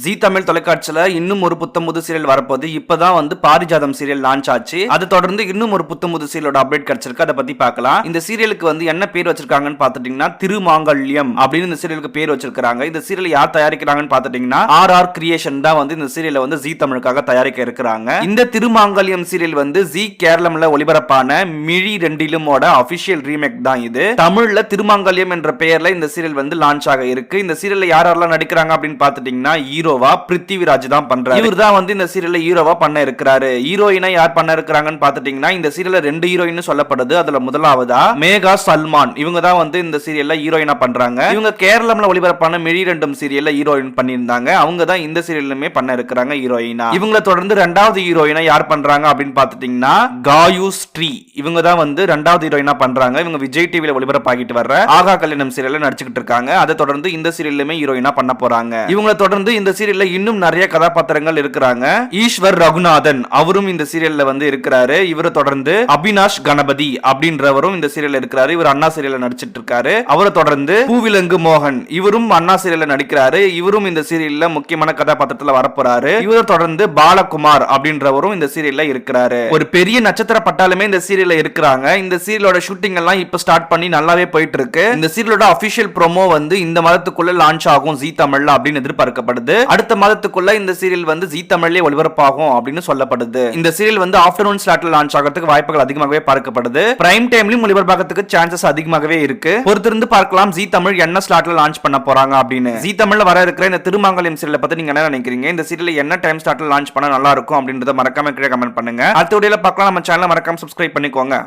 ஜீ தமிழ் தொலைக்காட்சியில இன்னும் ஒரு புத்தம்புது சீரியல் வரப்போகுது. இப்பதான் வந்து பாரிஜாதம் சீரியல் லான்ச் ஆச்சு. அது தொடர்ந்து இன்னும் ஒரு புத்தம்புது சீரியலோட அப்டேட் கிடைச்சிருக்கு. அதை பத்தி பார்க்கலாம். இந்த சீரியலுக்கு வந்து என்ன பேர் வச்சிருக்காங்கன்னு பாத்துட்டீங்கன்னா திருமாங்கல்யம் அப்படின்னு இந்த சீரியலுக்கு பேர் வச்சிருக்காங்க. இந்த சீரியல் யார் தயாரிக்கிறாங்கன்னு பாத்துட்டீங்கன்னா RR கிரியேஷன் தான் வந்து இந்த சீரியலை வந்து ஜீ தமிழுக்காக தயாரிக்க இருக்கிறாங்க. இந்த திருமாங்கல்யம் சீரியல் வந்து ஜீ கேரளம்ல ஒளிபரப்பான மிழி ரெண்டிலுமோட அபிஷியல் ரீமேக் தான் இது. தமிழ்ல திருமாங்கல்யம் என்ற பெயர்ல இந்த சீரியல் வந்து லான்ச் ஆக இருக்கு. இந்த சீரியல்ல யாரெல்லாம் நடிக்கிறாங்க அப்படின்னு பாத்துட்டீங்கன்னா ஹீரோவா பிருத்திவிராஜ் தான் பண்றாரு. இவர் தான் வந்து இந்த சீரியல்ல ஹீரோவா பண்ண இருக்கிறாரு. ஹீரோயினா யார் பண்ண இருக்கிறாங்கன்னு பாத்துட்டீங்கன்னா இந்த சீரியல்ல 2 ஹீரோயின் சொல்லப்படுது. அதுல முதலாவதா மேகா சல்மான், இவங்க தான் வந்து இந்த சீரியல்ல ஹீரோயினா பண்றாங்க. இவங்க கேரளம்ல ஒளிபரப்பான மிழி ரெண்டும் சீரியல்ல ஹீரோயின் பண்ணியிருந்தாங்க. அவங்க தான் இந்த சீரியலுமே பண்ண இருக்கிறாங்க ஹீரோயினா. இவங்கள தொடர்ந்து 2வது ஹீரோயினா யார் பண்றாங்க அப்படின்னு பாத்துட்டீங்கன்னா காயு ஸ்ரீ, இவங்க தான் வந்து 2வது ஹீரோயினா பண்றாங்க. இவங்க விஜய் டிவில ஒளிபரப்பாகிட்டு வர்ற ஆகா கல்யாணம் சீரியல்ல நடிச்சுக்கிட்டு இருக்காங்க. அதை தொடர்ந்து இந்த சீரியலுமே ஹீரோயினா பண்ண போறாங்க. இவங்கள தொடர்ந்து இந்த சீரியல்ல இன்னும் நிறைய கதாபாத்திரங்கள் இருக்கிறாங்க. ஈஸ்வர் ரகுநாதன் அவரும் இந்த சீரியல்ல வந்து இருக்கிறாரு. இவரை தொடர்ந்து அபினாஷ் கணபதி அப்படின்றவரும் இந்த சீரியல்ல இருக்கிறாரு. இவர் அண்ணா சீரியல்ல நடிச்சிட்டு இருக்காரு. அவரை தொடர்ந்து பூவிலங்கு மோகன், இவரும் அண்ணா சீரியல்ல நடிக்கிறாரு. இவரும் இந்த சீரியல்ல முக்கியமான கதாபாத்திரத்துல வரப்போறாரு. இவரை தொடர்ந்து பாலகுமார் அப்படின்றவரும் இந்த சீரியல்ல இருக்கிறாரு. ஒரு பெரிய நட்சத்திர பட்டாலுமே இந்த சீரியல்ல இருக்கிறாங்க. இந்த சீரியலோட ஷூட்டிங் எல்லாம் இப்ப ஸ்டார்ட் பண்ணி நல்லாவே போயிட்டு இருக்கு. இந்த சீரியலோட அபிஷியல் ப்ரோமோ வந்து இந்த மாதத்துக்குள்ள லான்ச் ஆகும் ஜீ தமிழ்ல அப்படின்னு எதிர்பார்க்கப்படுது. அடுத்த மாதத்துக்குள்ள இந்த சீரியல் வந்து ஜீ தமிழ்லயே ஒளிபரப்பாகும் அப்படின்னு சொல்லப்படுது. இந்த சீரியல் வந்து ஆஃப்டர்நூன் ஸ்லாட்ல லான்ச் ஆகிறதுக்கு வாய்ப்புகள் அதிகமாகவே பார்க்கப்படுது. பிரைம் டைம்லயும் ஒளிபரப்பாகிறதுக்கு சான்சஸ் அதிகமாகவே இருக்கு. பொறுத்திருந்து பார்க்கலாம் ஜீ தமிழ் என்ன ஸ்லாட்ல லான்ச் பண்ண போறாங்க அப்படின்னு. ஜீ தமிழ்ல வர இருக்கிற இந்த திருமாங்கல்யம் சீரியலை பத்தி நீங்க என்ன நினைக்கிறீங்க? இந்த சீரியல் என்ன டைம் ஸ்லாட்ல லான்ச் பண்ணா நல்லா இருக்கும் அப்படின்றத மறக்காம கீழே கமெண்ட் பண்ணுங்க. அடுத்த வீடியோல பார்க்கலாம். நம்ம சேனலை மறக்காம சப்ஸ்கிரைப் பண்ணிக்கோங்க.